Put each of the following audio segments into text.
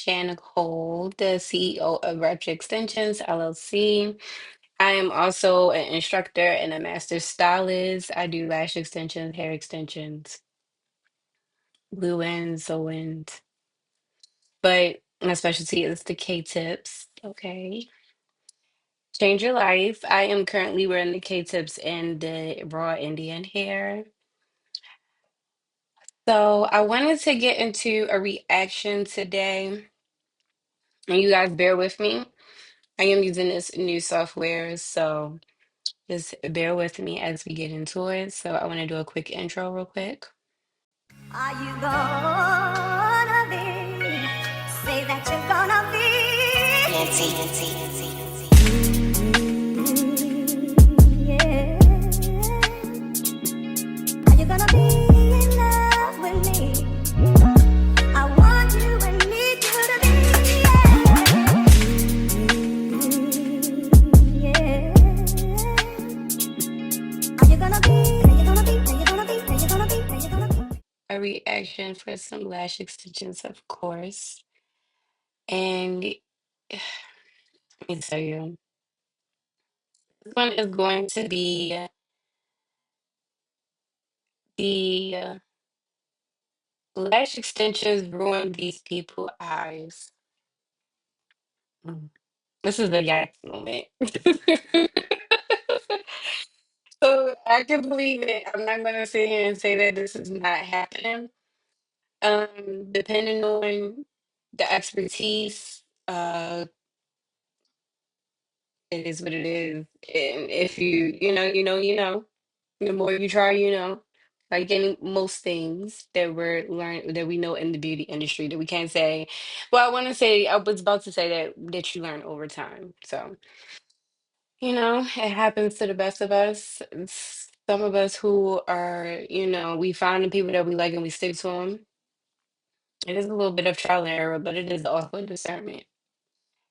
Shan Nicole, the CEO of Rapture Extensions, LLC. I am also an instructor and a master stylist. I do lash extensions, hair extensions, glue ends, sew ends. But my specialty is the K-tips. Okay. Change your life. I am currently wearing the K-tips and the raw Indian hair. So I wanted to get into a reaction today, and you guys bear with me. I am using this new software, so just bear with me as we get into it. So I want to do a quick intro real quick. Are you gonna be? Say that you're gonna be. Yeah. Are you gonna be in love with me? I want you and need you to be. Yeah. Are you gonna be? Are you gonna be? Are you gonna be? Are you gonna be? Are you gonna be? A reaction for some lash extensions, of course. And let me tell you, this one is going to be the lash extensions ruin these people's eyes. Mm. This is the yak moment. So I can believe it. I'm not gonna sit here and say that this is not happening. Depending on the expertise, it is what it is. And if you know. The more you try, you know. Like any most things that we're learn that we know in the beauty industry that we can't say. Well, I want to say I was about to say that you learn over time. So, it happens to the best of us. Some of us who are, we find the people that we like and we stick to them. It is a little bit of trial and error, but it is also discernment.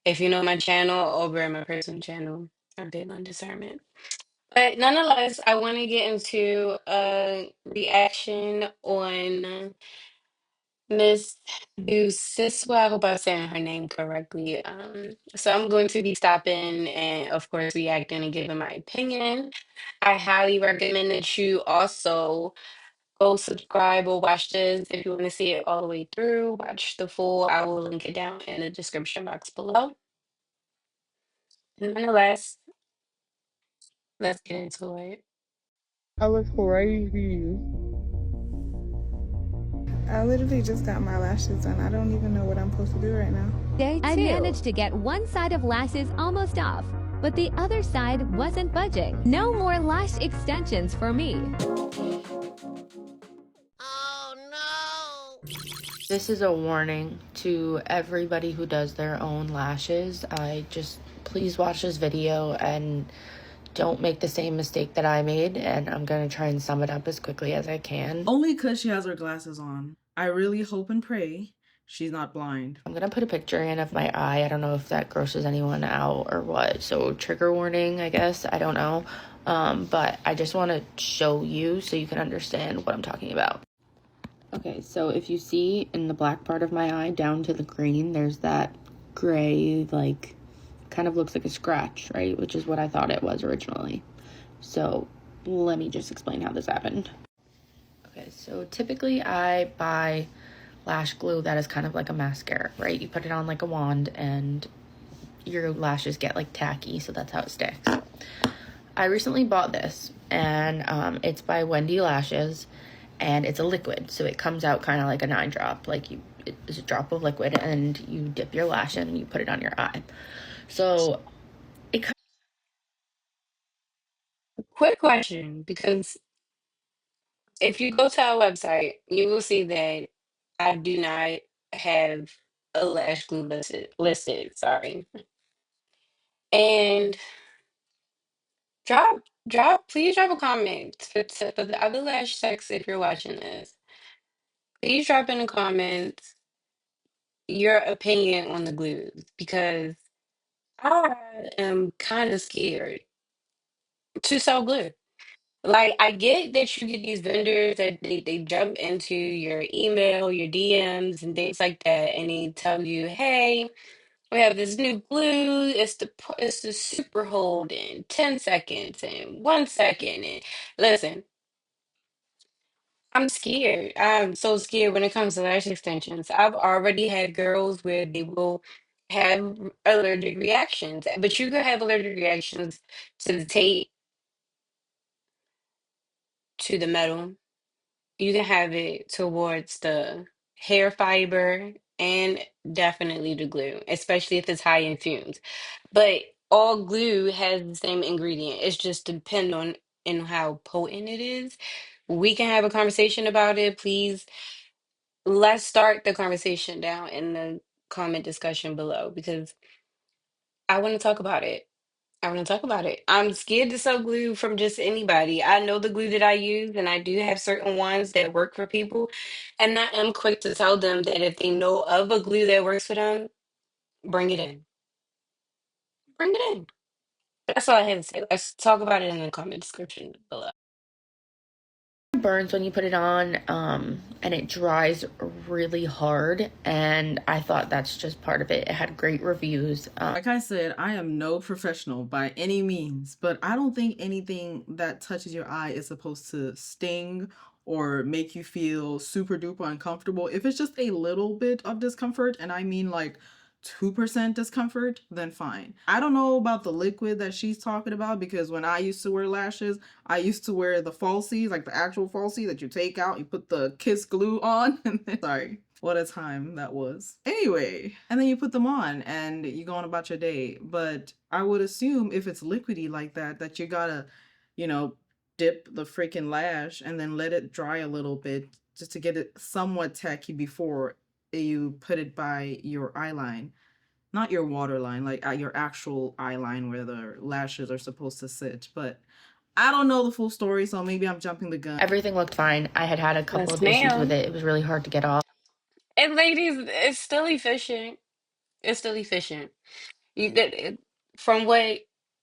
If you know my channel over at my personal channel, I'm big on discernment. But nonetheless, I want to get into a reaction on Miss Dusiswa. I hope I'm saying her name correctly. So I'm going to be stopping and, of course, reacting and giving my opinion. I highly recommend that you also go subscribe or watch this if you want to see it all the way through. Watch the full. I will link it down in the description box below. Nonetheless, let's get into it. I look crazy. I literally just got my lashes done. I don't even know what I'm supposed to do right now. Day 2. I managed to get one side of lashes almost off, but the other side wasn't budging. No more lash extensions for me. This is a warning to everybody who does their own lashes. Please watch this video and don't make the same mistake that I made, and I'm gonna try and sum it up as quickly as I can. Only because she has her glasses on. I really hope and pray she's not blind. I'm gonna put a picture in of my eye. I don't know if that grosses anyone out or what, so trigger warning, I guess. I don't know. But I just want to show you so you can understand what I'm talking about. Okay, so if you see in the black part of my eye down to the green, there's that gray, like, kind of looks like a scratch, right? Which is what I thought it was originally. So let me just explain how this happened. Okay, so typically I buy lash glue that is kind of like a mascara, right? You put it on like a wand and your lashes get like tacky, so that's how it sticks. I recently bought this, and it's by Wendy Lashes, and it's a liquid, so it comes out kind of like a 9-drop. It's a drop of liquid, and you dip your lash in and you put it on your eye. So it Quick question, because if you go to our website, you will see that I do not have a lash glue listed, sorry. And please drop a comment for the other lash techs if you're watching this. Please drop in the comments your opinion on the glues because I am kind of scared to sell glue. Like, I get that you get these vendors that they jump into your email, your DMs, and things like that, and they tell you, "Hey, we have this new glue. It's the super hold in 10 seconds and 1 second." And listen, I'm scared. I'm so scared when it comes to lash extensions. I've already had girls where they will have allergic reactions, but you could have allergic reactions to the tape, to the metal. You can have it towards the hair fiber and definitely the glue, especially if it's high in fumes. But all glue has the same ingredient. It's just depend on in how potent it is. We can have a conversation about it. Please, let's start the conversation down in the comment discussion below because I want to talk about it. I want to talk about it. I'm scared to sell glue from just anybody. I know the glue that I use, and I do have certain ones that work for people. And I am quick to tell them that if they know of a glue that works for them, bring it in. Bring it in. That's all I have to say. Let's talk about it in the comment description below. Burns when you put it on, and it dries really hard, and I thought that's just part of it. It had great reviews. Like I said, I am no professional by any means, but I don't think anything that touches your eye is supposed to sting or make you feel super duper uncomfortable. If it's just a little bit of discomfort, and I mean like 2% discomfort, then fine. I don't know about the liquid that she's talking about because when I used to wear lashes, I used to wear the falsies, like the actual falsie that you take out, you put the kiss glue on, and then, sorry. What a time that was. Anyway, and then you put them on and you go on about your day. But I would assume if it's liquidy like that, that you gotta, you know, dip the freaking lash and then let it dry a little bit just to get it somewhat tacky before you put it by your eye line. Not your waterline, like at your actual eye line where the lashes are supposed to sit. But I don't know the full story, so maybe I'm jumping the gun. Everything looked fine. I had a couple Yes, of issues with ma'am. it. It was really hard to get off. And ladies, it's still efficient. It's still efficient. You that from what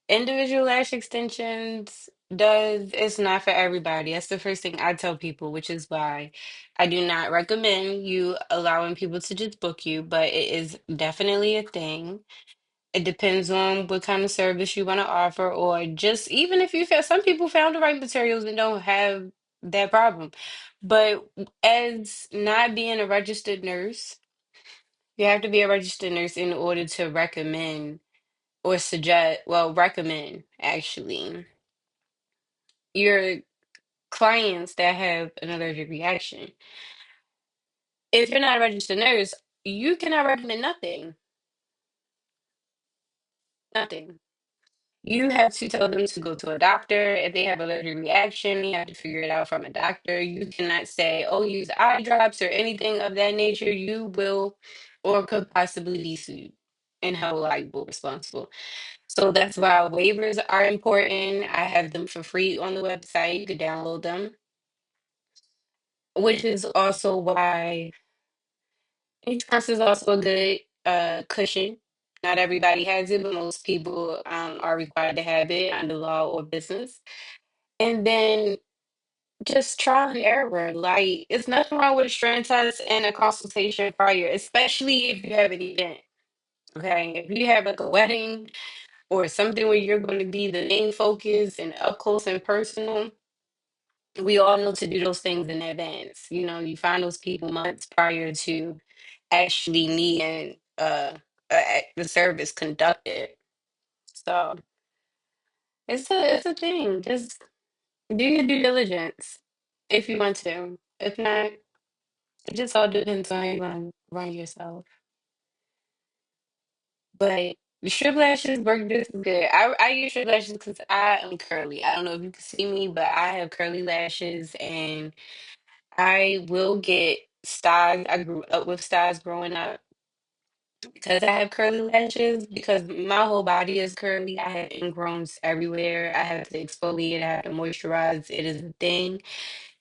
individual lash extensions does, it's not for everybody. That's the first thing I tell people, which is why I do not recommend you allowing people to just book you, but it is definitely a thing. It depends on what kind of service you want to offer, or just even if you feel some people found the right materials and don't have that problem. But as not being a registered nurse, you have to be a registered nurse in order to recommend or suggest, well, recommend actually your clients that have an allergic reaction. If you're not a registered nurse, you cannot recommend nothing. Nothing. You have to tell them to go to a doctor. If they have allergic reaction, you have to figure it out from a doctor. You cannot say, oh, use eye drops or anything of that nature. You will or could possibly be sued and held liable responsible. So that's why waivers are important. I have them for free on the website. You could download them, which is also why insurance is also a good cushion. Not everybody has it, but most people are required to have it under law or business. And then just trial and error. Like, it's nothing wrong with a strength test and a consultation prior, especially if you have an event. Okay. If you have like a wedding or something where you're going to be the main focus and up close and personal, we all know to do those things in advance. You know, you find those people months prior to actually needing the service conducted. So it's a thing. Just do your due diligence if you want to. If not, it just all depends on how you want to run yourself. But the strip lashes work just as good. I use strip lashes because I am curly. I don't know if you can see me, but I have curly lashes and I will get styes. I grew up with styes growing up because I have curly lashes because my whole body is curly. I have ingrowns everywhere. I have to exfoliate. I have to moisturize. It is a thing.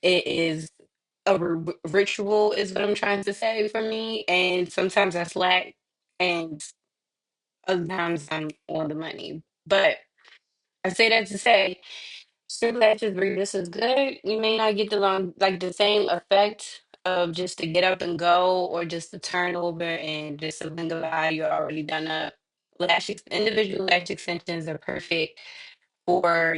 It is a ritual, is what I'm trying to say for me. And sometimes I slack, and other times I'm on the money. But I say that to say Strip lashes were just as good. You may not get the long, like the same effect of just to get up and go, or just to turn over and just to blink of an eye, you're already done up. Individual lash extensions are perfect for,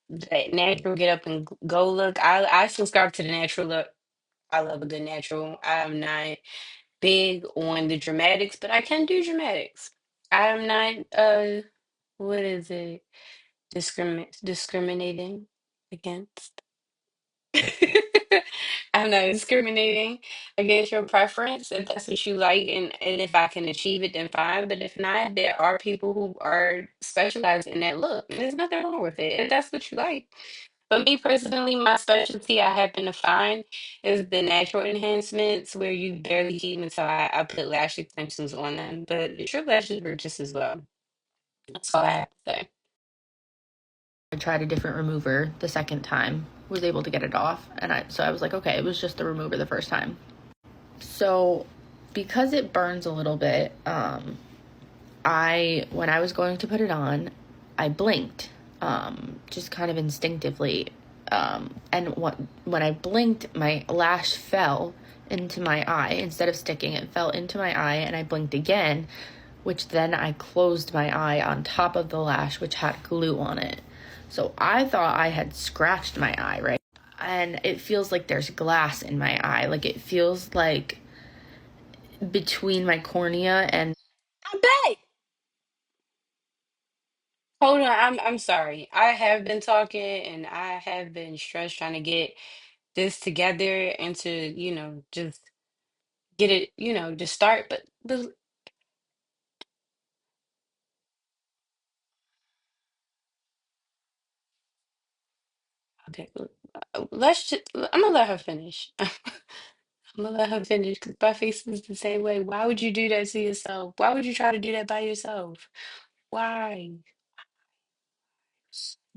that natural get up and go look. I subscribe to the natural look. I love a good natural. I'm not big on the dramatics, but I can do dramatics. I'm not what is it? Discriminating against. I'm not discriminating against your preference if that's what you like, and if I can achieve it, then fine. But if not, there are people who are specialized in that look. And there's nothing wrong with it if that's what you like. But me personally, my specialty I happen to find is the natural enhancements where you barely keep them, so I put lash extensions on them. But the true lashes were just as well. That's all I have to say. I tried a different remover the second time, was able to get it off, and I was like, okay, it was just the remover the first time. So because it burns a little bit, when I was going to put it on, I blinked, just kind of instinctively. And when I blinked, my lash fell into my eye. Instead of sticking, it fell into my eye, and I blinked again, which then I closed my eye on top of the lash, which had glue on it. So I thought I had scratched my eye, right? And it feels like there's glass in my eye. Like it feels like between my cornea and I bet. Hold on, I'm sorry. I have been talking and I have been stressed trying to get this together and to, just get it, just start. But okay, let's just, I'm gonna let her finish. I'm gonna let her finish because my face is the same way. Why would you do that to yourself? Why would you try to do that by yourself? Why?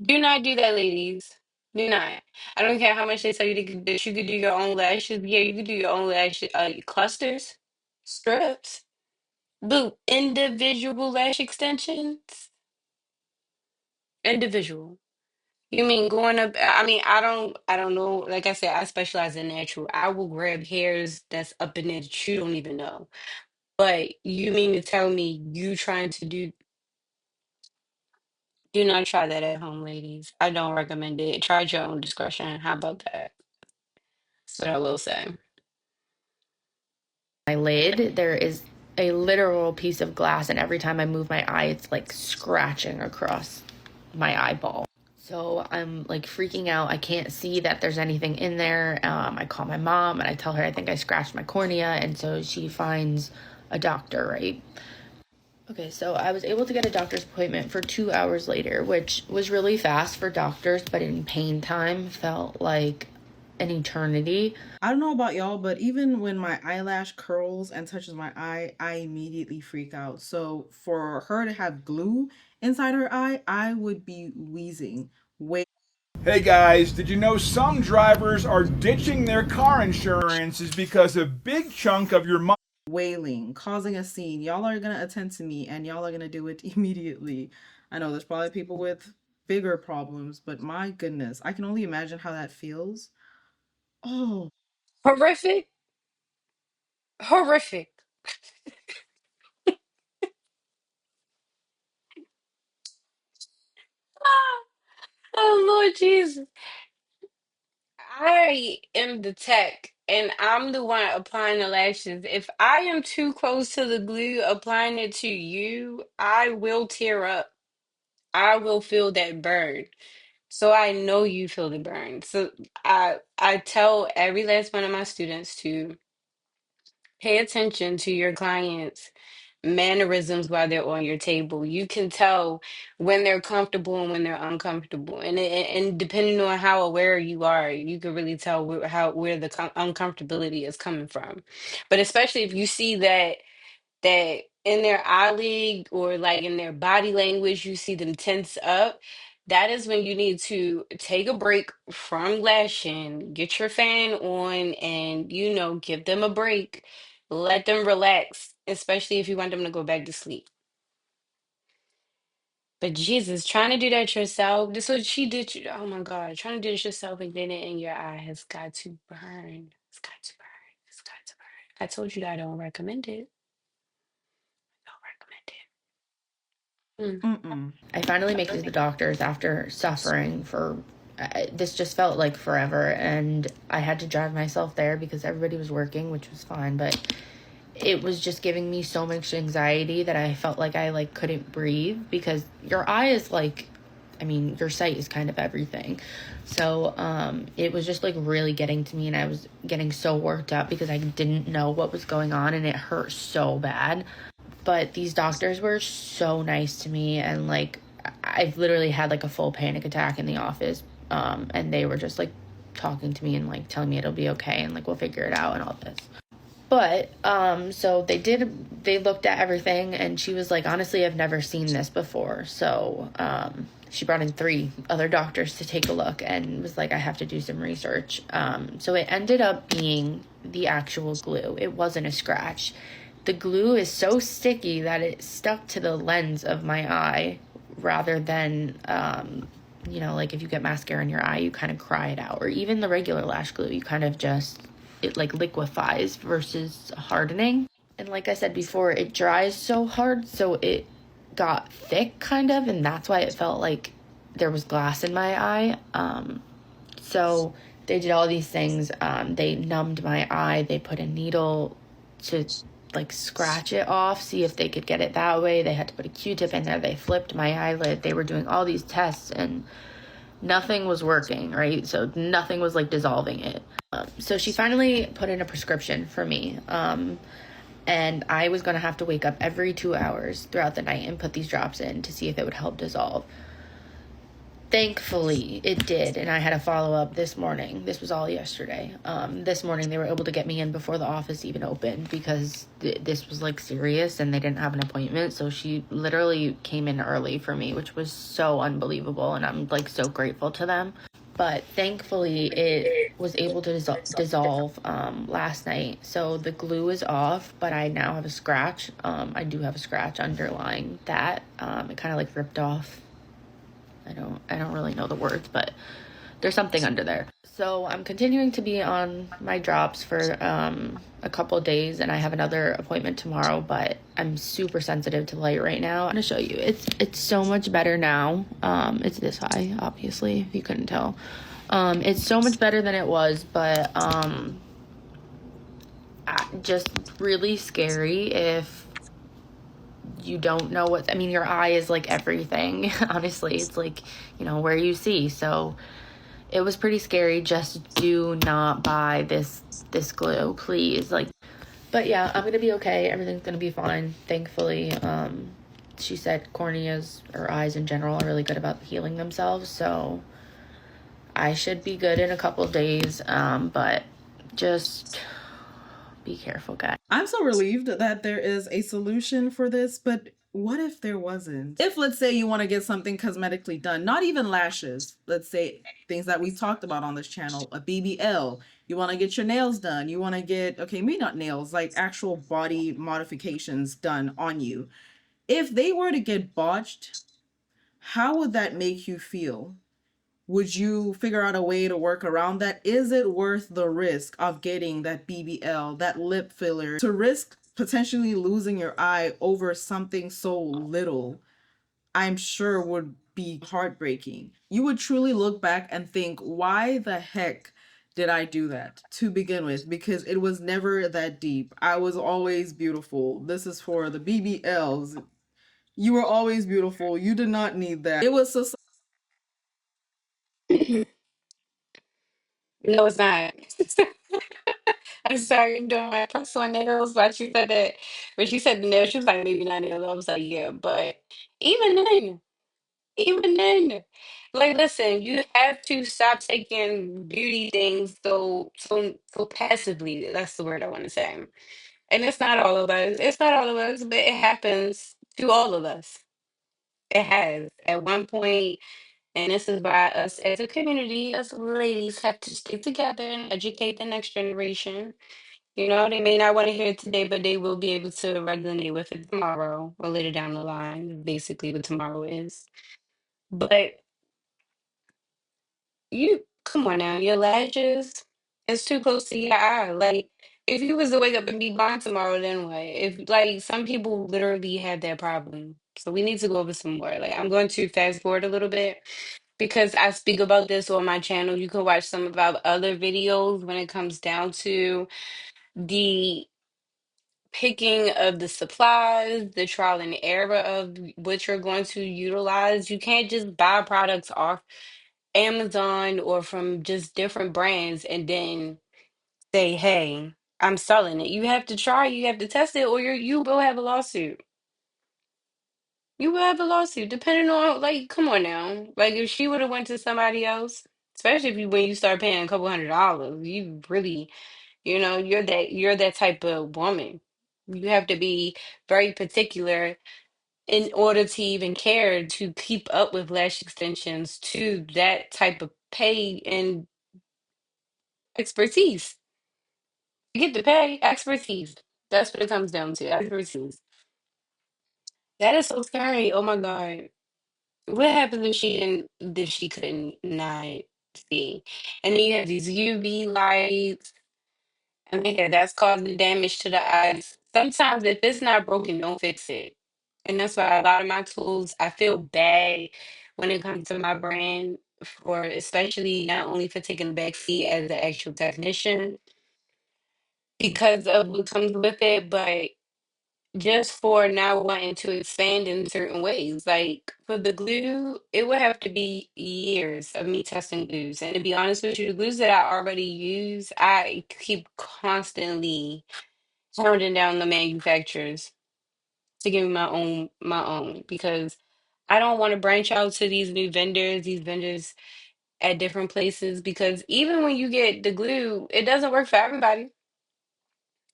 Do not do that, ladies. Do not. I don't care how much they tell you that you could do your own lashes. Yeah, you could do your own lash clusters, strips, boo, individual lash extensions. Individual. You mean going up? I mean, I don't know. Like I said, I specialize in natural. I will grab hairs that's up in there that you don't even know. But you mean to tell me you trying to do not try that at home, ladies. I don't recommend it. Try at your own discretion. How about that? That's what I will say. my lid, there is a literal piece of glass, and every time I move my eye, it's like scratching across my eyeball. So I'm like freaking out. I can't see that there's anything in there. I call my mom and I tell her I think I scratched my cornea, and so she finds a doctor, right? Okay, so I was able to get a doctor's appointment for 2 hours later, which was really fast for doctors, but in pain time felt like an eternity. I don't know about y'all, but even when my eyelash curls and touches my eye, I immediately freak out. So for her to have glue inside her eye, I would be wheezing, Hey guys, did you know some drivers are ditching their car insurances because a big chunk of your money wailing, causing a scene. Y'all are gonna attend to me and y'all are gonna do it immediately. I know there's probably people with bigger problems, but my goodness, I can only imagine how that feels. Oh, Horrific, horrific. Ah, oh Lord Jesus. I am the tech and I'm the one applying the lashes. If I am too close to the glue applying it to you, I will tear up. I will feel that burn. So I know you feel the burn. So I tell every last one of my students to pay attention to your clients' mannerisms while they're on your table. You can tell when they're comfortable and when they're uncomfortable, and depending on how aware you are, you can really tell where the uncomfortability is coming from. But especially if you see that in their eyelid or like in their body language, you see them tense up. That is when you need to take a break from lashing, get your fan on, and give them a break. Let them relax, especially if you want them to go back to sleep. But Jesus, trying to do that yourself, this is what she did. Oh my God, trying to do this yourself and then it in your eye has got to burn. It's got to burn. It's got to burn. I told you that I don't recommend it. Don't recommend it. Mm-mm. I finally make it to the doctors after suffering for this just felt like forever, and I had to drive myself there because everybody was working, which was fine, but it was just giving me so much anxiety that I felt like I like couldn't breathe because your eye is like, I mean, your sight is kind of everything. So it was just like really getting to me, and I was getting so worked up because I didn't know what was going on, and it hurt so bad. But these doctors were so nice to me, and like I've literally had like a full panic attack in the office, and they were just like talking to me and like telling me it'll be okay and like we'll figure it out and all this. But so they looked at everything, and she was like, honestly, I've never seen this before. So she brought in 3 other doctors to take a look and was like, I have to do some research. So it ended up being the actual glue. It wasn't a scratch. The glue is so sticky that it stuck to the lens of my eye rather than like if you get mascara in your eye, you kind of cry it out. Or even the regular lash glue, you kind of just, it like liquefies versus hardening. And like I said before, it dries so hard, so it got thick kind of, and that's why it felt like there was glass in my eye. So they did all these things. They numbed my eye. They put a needle to like scratch it off, see if they could get it that way. They had to put a Q-tip in there. They flipped my eyelid. They were doing all these tests, and nothing was working, right? So nothing was like dissolving it. So she finally put in a prescription for me. And I was going to have to wake up every 2 hours throughout the night and put these drops in to see if it would help dissolve. Thankfully, it did, and I had a follow-up this morning. This was all yesterday. This morning, they were able to get me in before the office even opened because this was, like, serious, and they didn't have an appointment, so she literally came in early for me, which was so unbelievable, and I'm, like, so grateful to them. But thankfully, it was able to dissolve last night, so the glue is off, but I now have a scratch. I do have a scratch underlying that. It kind of, like, ripped off. I don't really know the words, but there's something under there. So I'm continuing to be on my drops for a couple days, and I have another appointment tomorrow, but I'm super sensitive to light right now. I'm gonna show you. It's so much better now. It's this high, obviously, if you couldn't tell. It's so much better than it was, but just really scary if you don't know what, I mean, your eye is like everything. Honestly, it's like, where you see. So it was pretty scary. Just do not buy this glue, please. But yeah, I'm gonna be okay. Everything's gonna be fine, thankfully. She said corneas or eyes in general are really good about healing themselves, so I should be good in a couple days. But just be careful, guys. I'm so relieved that there is a solution for this, but what if there wasn't? If, let's say, you want to get something cosmetically done, not even lashes, let's say things that we've talked about on this channel, a BBL, you want to get your nails done, you want to get, okay, maybe not nails, like actual body modifications done on you. If they were to get botched, how would that make you feel? Would you figure out a way to work around that? Is it worth the risk of getting that BBL, that lip filler, to risk potentially losing your eye over something so little? I'm sure would be heartbreaking. You would truly look back and think, why the heck did I do that to begin with? Because it was never that deep. I was always beautiful. This is for the BBLs. You were always beautiful. You did not need that. It was so. No, it's not. I'm sorry, I'm doing my personal nails, but you said that. But you said the nails, she was like, maybe not nails. I was like, yeah, but even then, even then, like, listen, you have to stop taking beauty things so passively. That's the word I want to say. And it's not all of us. It's not all of us, but it happens to all of us. It has at one point, and this is why us as a community, us ladies, have to stick together and educate the next generation You know, they may not want to hear it today, but they will be able to resonate with it tomorrow or later down the line, basically what tomorrow is. But you, come on now, your lashes, it's too close to your eye. Like, if you was to wake up and be blind tomorrow, then what? If, like, some people literally have that problem. So we need to go over some more. Like, I'm going to fast forward a little bit because I speak about this on my channel. You can watch some of our other videos when it comes down to the picking of the supplies, the trial and error of what you're going to utilize. You can't just buy products off Amazon or from just different brands and then say, "Hey, I'm selling it." You have to try, you have to test it, or you will have a lawsuit. You will have a lawsuit, depending on, like, come on now. Like, if she would have went to somebody else, especially if you when you start paying a couple $100s, you really, you're that type of woman. You have to be very particular in order to even care to keep up with lash extensions to that type of pay and expertise. You get to pay expertise. That's what it comes down to. Expertise. That is so scary. Oh my God. What happens if she couldn't not see? And then you have these UV lights. And yeah, that's causing damage to the eyes. Sometimes if it's not broken, don't fix it. And that's why a lot of my tools, I feel bad when it comes to my brand for especially not only for taking the back seat as the actual technician because of what comes with it, but just for now wanting to expand in certain ways. Like for the glue, it would have to be years of me testing glues. And to be honest with you, the glues that I already use, I keep constantly hounding down the manufacturers to give me my own because I don't want to branch out to these vendors at different places because even when you get the glue, it doesn't work for everybody.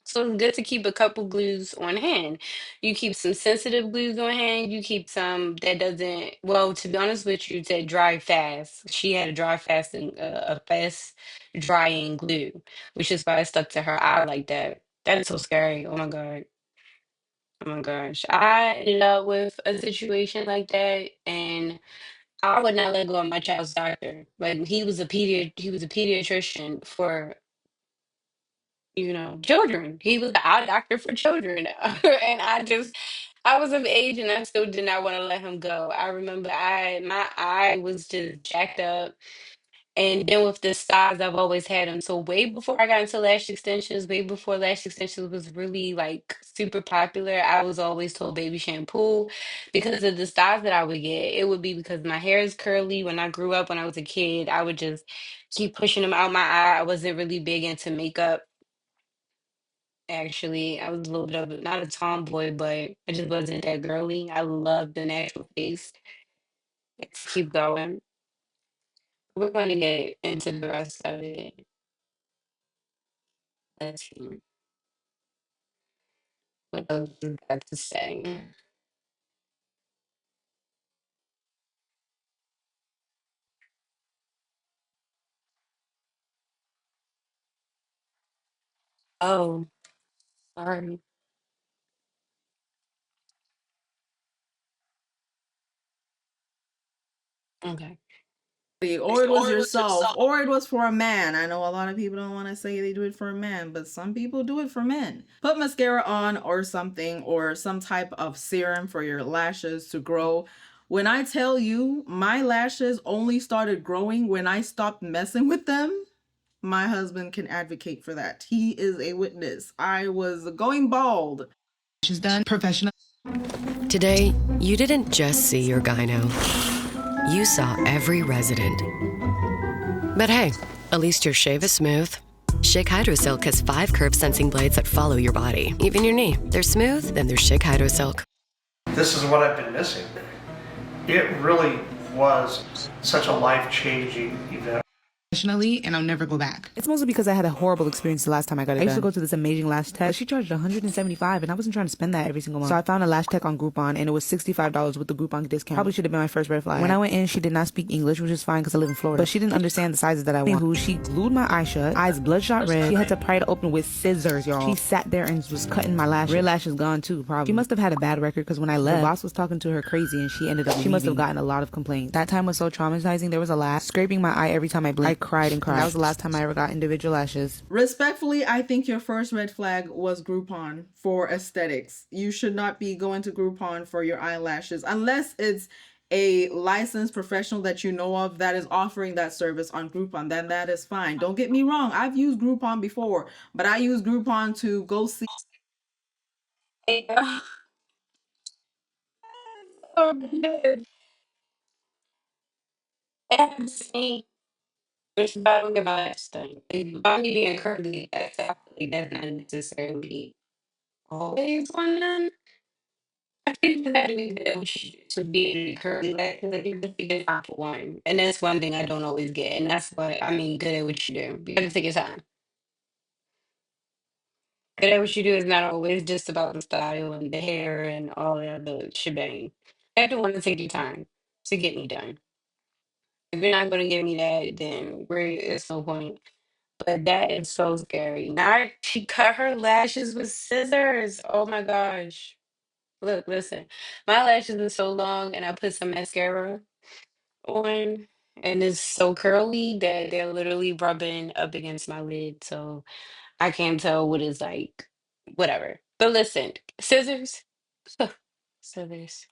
So it's good to keep a couple glues on hand. You keep some sensitive glues on hand. You keep some that doesn't, well, to be honest with you, that dry fast. She had a dry fast and a fast drying glue, which is why it stuck to her eye like that. That is so scary. Oh my God. Oh my gosh. I ended up with a situation like that and I would not let go of my child's doctor. Like he was a pediatrician for children. He was the eye doctor for children. And I was of age and I still did not want to let him go. I remember my eye was just jacked up. And then with the styles, I've always had them. So way before I got into lash extensions, way before lash extensions was really like super popular, I was always told baby shampoo because of the styles that I would get. It would be because my hair is curly. When I grew up, when I was a kid, I would just keep pushing them out my eye. I wasn't really big into makeup. Actually, I was a little bit of not a tomboy, but I just wasn't that girly. I love the natural face. Let's keep going. We're going to get into the rest of it. Let's see what else you got to say. Oh, sorry. Okay. Or it was yourself, or it was for a man. I know a lot of people don't want to say they do it for a man, but some people do it for men. Put mascara on or something, or some type of serum for your lashes to grow. When I tell you my lashes only started growing when I stopped messing with them, my husband can advocate for that. He is a witness. I was going bald. She's done professional. Today, you didn't just see your gyno. You saw every resident. But hey, at least your shave is smooth. Schick Hydrosilk has 5 curve sensing blades that follow your body, even your knee. They're smooth, then they're Schick Hydrosilk. This is what I've been missing. It really was such a life-changing event. And I'll never go back. It's mostly because I had a horrible experience the last time I got it done. I used to go to this amazing lash tech, but she charged $175, and I wasn't trying to spend that every single month. So I found a lash tech on Groupon, and it was $65 with the Groupon discount. Probably should have been my first red flag. When I went in, she did not speak English, which is fine because I live in Florida. But she didn't understand the sizes that I want. Anywho, she glued my eye shut, eyes bloodshot red. She had to pry it open with scissors, y'all. She sat there and was cutting my lashes. Real lashes gone too, probably. She must have had a bad record because when I left, the boss was talking to her crazy, and she ended up leaving. She must have gotten a lot of complaints. That time was so traumatizing. There was a lash scraping my eye every time I blinked. I cried and cried. That was the last time I ever got individual lashes. Respectfully, I think your first red flag was Groupon for aesthetics. You should not be going to Groupon for your eyelashes unless it's a licensed professional that you know of that is offering that service on Groupon. Then that is fine. Don't get me wrong. I've used Groupon before, but I use Groupon to go see. Yeah. Oh, good. Absolutely. Which I don't get my last thing. By me being currently exactly that's not necessarily always one then. I think that we to be currently like you just be good for one. And that's one thing I don't always get. And that's why I mean good at what you do. You gotta take your time. Good at what you do is not always just about the style and the hair and all the other shebang. You have to want to take your time to get me done. If you're not gonna give me that, then it's no point. But that is so scary. Now she cut her lashes with scissors. Oh my gosh. Look, listen. My lashes are so long and I put some mascara on and it's so curly that they're literally rubbing up against my lid. So I can't tell what is like whatever. But listen, scissors. Scissors.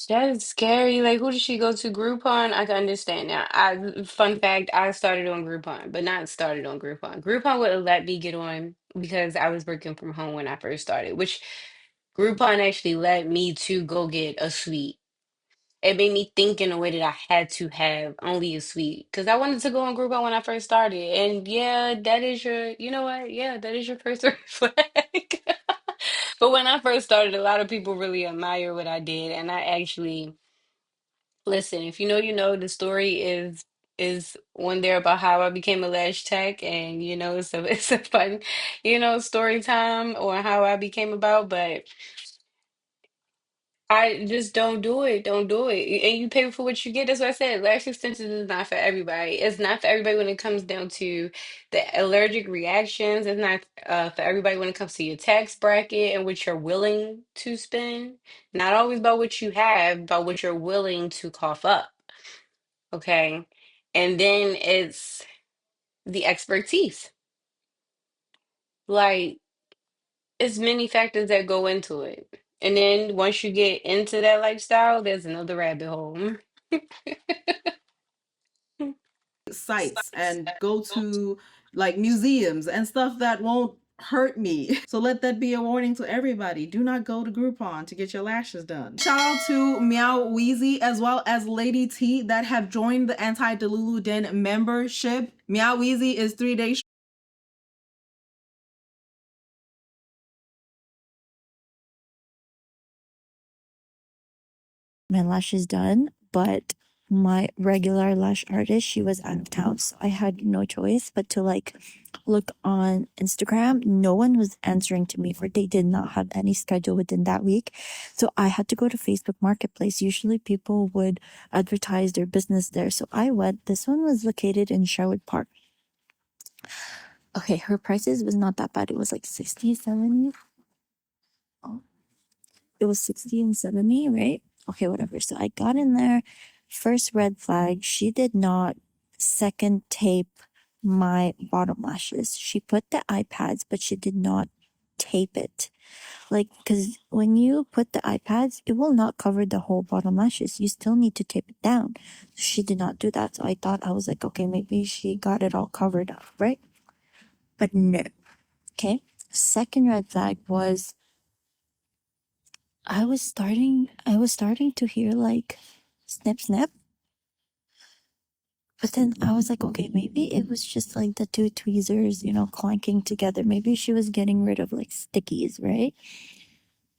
That is scary. Like, who did she go to? Groupon? I can understand now. Fun fact, I started on Groupon, but not started on Groupon. Groupon wouldn't let me get on because I was working from home when I first started, which Groupon actually led me to go get a suite. It made me think in a way that I had to have only a suite because I wanted to go on Groupon when I first started. And yeah, that is your, you know what? Yeah, that is your first red flag. But when I first started, a lot of people really admire what I did, and I actually listen. If you know, you know. The story is one there about how I became a lash tech, and it's a it's a fun, story time or how I became about. But I just don't do it. Don't do it. And you pay for what you get. That's what I said. Lash extensions is not for everybody. It's not for everybody when it comes down to the allergic reactions. It's not for everybody when it comes to your tax bracket and what you're willing to spend. Not always about what you have, about what you're willing to cough up. Okay. And then it's the expertise. Like, it's many factors that go into it. And then once you get into that lifestyle, there's another rabbit hole. Sites and go to like museums and stuff that won't hurt me. So let that be a warning to everybody. Do not go to Groupon to get your lashes done. Shout out to Meow Wheezy as well as Lady T that have joined the Anti-Delulu Den membership. Meow Wheezy is 3 days. My lashes done, but my regular lash artist, she was out of town, so I had no choice but to look on Instagram. No one was answering to me, or they did not have any schedule within that week. So I had to go to Facebook Marketplace. Usually people would advertise their business there. So I went. This one was located in Sherwood Park. Okay, her prices was not that bad. It was like 60, 70. Oh, it was 60 and 70, right? Okay, whatever. So I got in there. First red flag, she did not second tape my bottom lashes. She put the iPads, but she did not tape it. Because when you put the iPads, it will not cover the whole bottom lashes. You still need to tape it down. She did not do that. So I was like, okay, maybe she got it all covered up, right? But no. Okay. Second red flag was I was starting to hear snip snip. But then I was like, okay, maybe it was just like the two tweezers, clanking together. Maybe she was getting rid of stickies, right?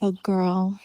But girl,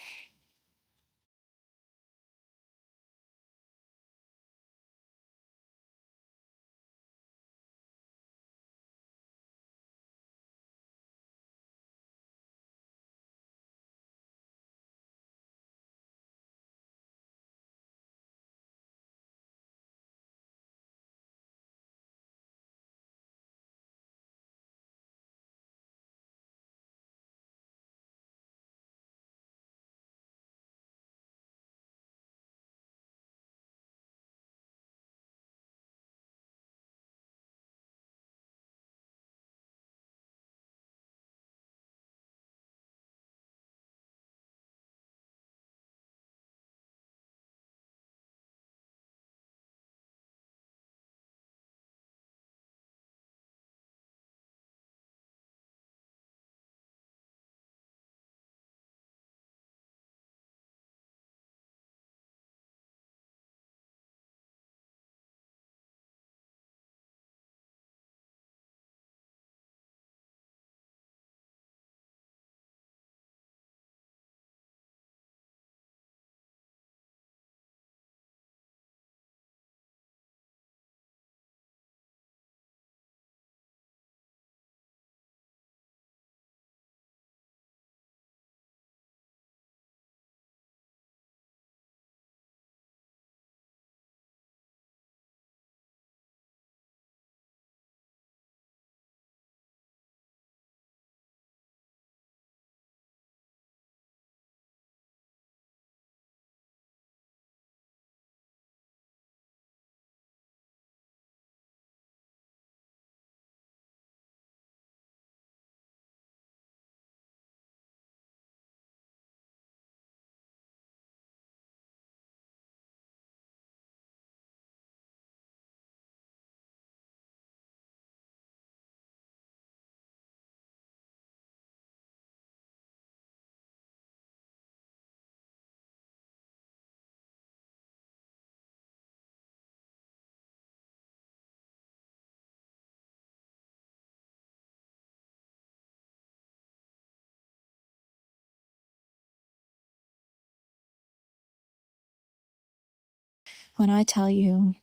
When I tell you,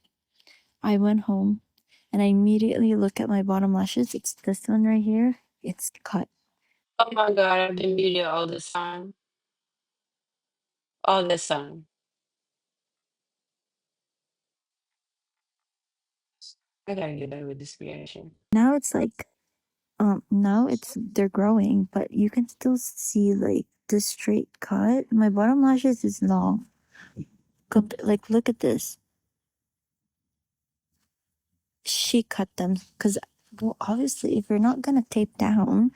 I went home and I immediately look at my bottom lashes. It's this one right here. It's cut. Oh my God, I've been muted all this time. All this time. I gotta get better with this reaction. Now it's like, now it's they're growing, but you can still see like the straight cut. My bottom lashes is long. Like, look at this. She cut them because, well, obviously, if you're not gonna tape down,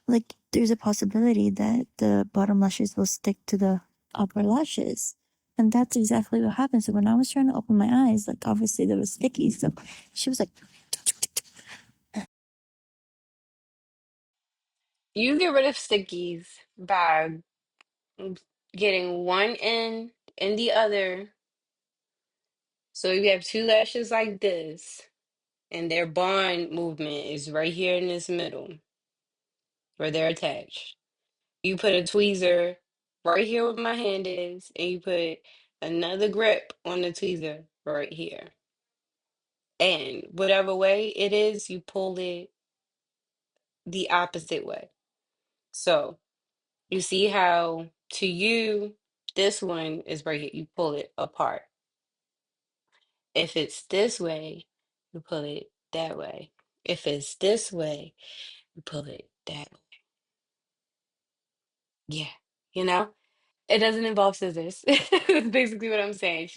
like, there's a possibility that the bottom lashes will stick to the upper lashes. And that's exactly what happened. So when I was trying to open my eyes, like, obviously there was sticky. So she was like, You get rid of stickies by getting one in and the other. So you have two lashes like this, and their bond movement is right here in this middle where they're attached. You put a tweezer right here where my hand is, and you put another grip on the tweezer right here. And whatever way it is, you pull it the opposite way. So you see how to you, this one is right here. You pull it apart. If it's this way, you pull it that way. If it's this way, you pull it that way. Yeah, you know? It doesn't involve scissors. That's basically what I'm saying.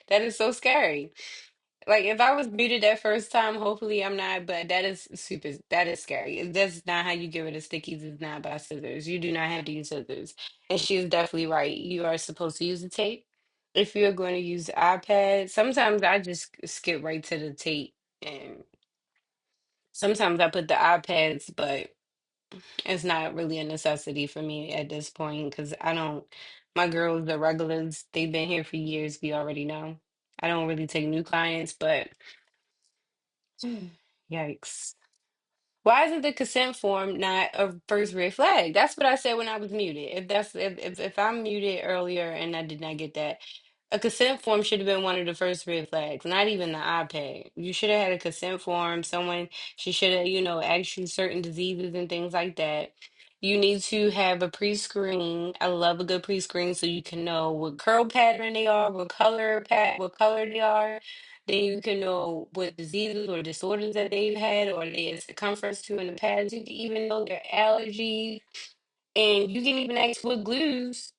That is so scary. Like if I was muted that first time, hopefully I'm not, but that is scary. That's not how you get rid of stickies, it's not by scissors. You do not have to use scissors. And she's definitely right. You are supposed to use the tape. If you're going to use the iPad, sometimes I just skip right to the tape and sometimes I put the iPads, but it's not really a necessity for me at this point because I don't, my girls, the regulars, they've been here for years. We already know. I don't really take new clients, but yikes. Why isn't the consent form not a first red flag? That's what I said when I was muted. If I'm muted earlier and I did not get that, a consent form should have been one of the first red flags, not even the iPad. You should have had a consent form. Someone she should have, asked you certain diseases and things like that. You need to have a pre-screen. I love a good pre-screen so you can know what curl pattern they are, what color they are. Then you can know what diseases or disorders that they've had or they had circumference to in the past. You can even know their allergies. And you can even ask what glues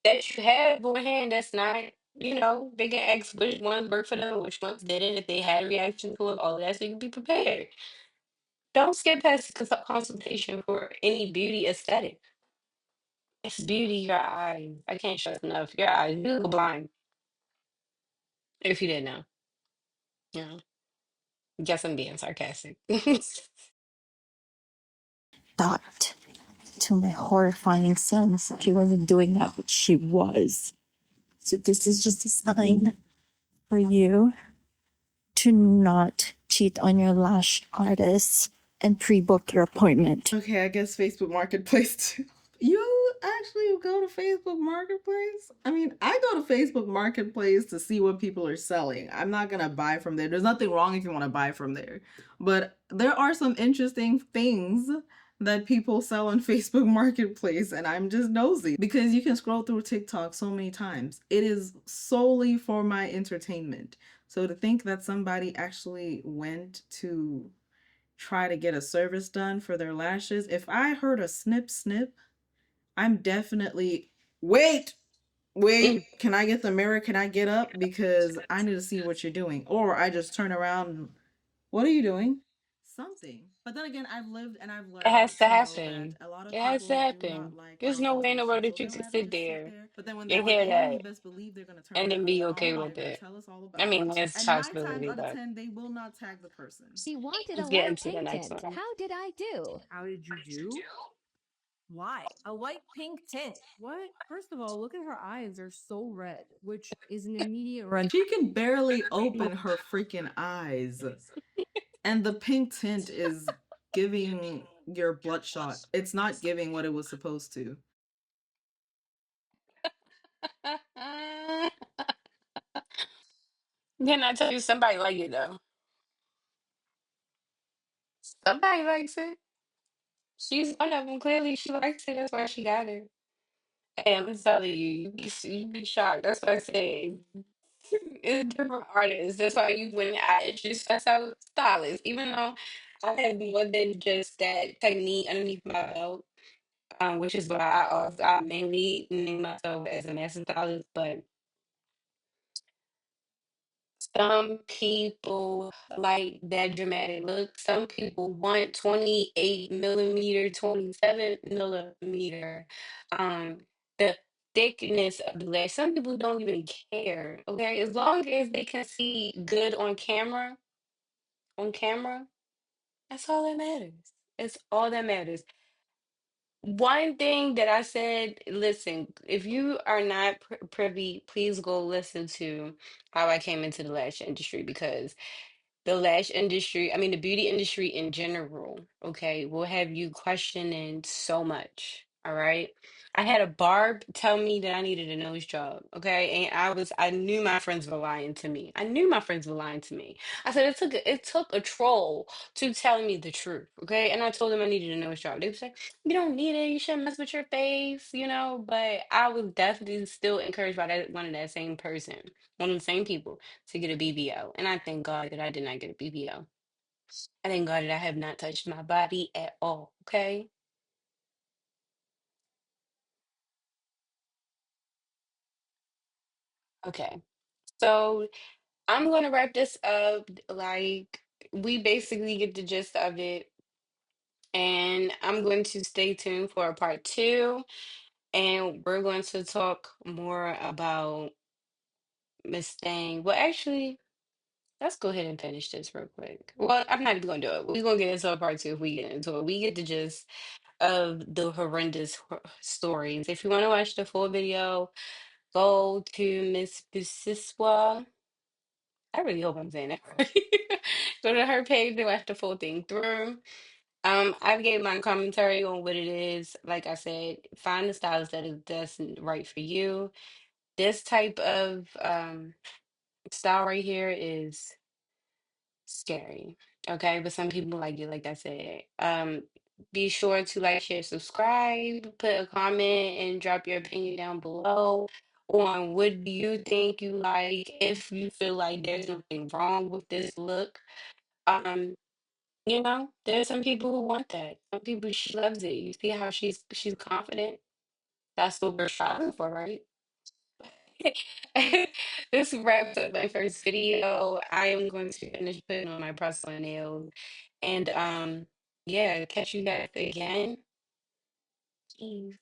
that you have on hand that's not, they can ask which ones work for them, which ones didn't, if they had a reaction to it, all of that, so you can be prepared. Don't skip past the consultation for any beauty aesthetic. It's beauty, your eyes. I can't stress enough. Your eyes. You look blind. If you didn't know. Yeah. Guess I'm being sarcastic. thought to my horrifying sense she wasn't doing that, but she was. So this is just a sign for you to not cheat on your lash artist and pre-book your appointment. Okay, I guess Facebook Marketplace too. You actually go to Facebook Marketplace? I mean, I go to Facebook Marketplace to see what people are selling. I'm not gonna buy from there. There's nothing wrong if you want to buy from there. But there are some interesting things that people sell on Facebook Marketplace, and I'm just nosy because you can scroll through TikTok so many times. It is solely for my entertainment. So to think that somebody actually went to try to get a service done for their lashes, if I heard a snip snip, I'm definitely wait, Mm. can I get the mirror? Can I get up? Because I need to see what you're doing. Or I just turn around and, what are you doing? Something. But then again, I've lived and I've It has learned to to know that happen. a lot of It has to people do not happen. like There's no way in the world confrontation. that So you they'd can rather sit just sit there there. But then when they're and on hear camera, you that best believe they're going to turn and their then be phone okay on and with they're going to it. tell us all I about mean, it. there's a And 9 times possibility, out of but 10, they will not tag the person. She wanted a let's get white into the pink next tint. one. How did I do? How did you do? Why? A white pink tint. What? First of all, look at her eyes. They're so red, which is an immediate red. She can barely open her freaking eyes. And the pink tint is giving your bloodshot. It's not giving what it was supposed to. Then I tell you, somebody like it though. Somebody likes it. She's one of them. Clearly, she likes it. That's why she got it. And I'm telling you, you be shocked. That's what I say. It's different artists. That's why you when I introduce myself, stylist. Even though I have more than just that technique underneath my belt, which is why I mainly name myself as a master stylist. But some people like that dramatic look. Some people want 28 millimeter, 27 millimeter. Um, the thickness of the lash. Some people don't even care. Okay, as long as they can see good on camera, that's all that matters. It's all that matters. One thing that I said, listen, if you are not privy, please go listen to how I came into the lash industry because the lash industry, I mean, the beauty industry in general, okay, will have you questioning so much. All right. I had a barb tell me that I needed a nose job. Okay. And I knew my friends were lying to me. I knew my friends were lying to me. I said, it took a troll to tell me the truth. Okay. And I told them I needed a nose job. They was like, you don't need it. You shouldn't mess with your face, but I was definitely still encouraged by that one of that same person, one of the same people to get a BBL. And I thank God that I did not get a BBL. I thank God that I have not touched my body at all. Okay. Okay. So I'm going to wrap this up. Like, we basically get the gist of it. And I'm going to stay tuned for a part two. And we're going to talk more about Miss Thing. Well, actually, let's go ahead and finish this real quick. Well, I'm not even going to do it. We're going to get into a part two if we get into it. We get the gist of the horrendous stories. If you want to watch the full video, go to Miss Busiswa. I really hope I'm saying that right. Go to her page and watch the full thing through. I've gave my commentary on what it is. Like I said, find the styles that's right for you. This type of style right here is scary. Okay, but some people like it, like I said. Be sure to like, share, subscribe, put a comment, and drop your opinion down below on what do you think you like. If you feel like there's nothing wrong with this look, um, there's some people who want that. Some people she loves it. You see how she's confident. That's what we're striving for, right? This wraps up my first video. I am going to finish putting on my press-on nails. And yeah, catch you guys again. Peace.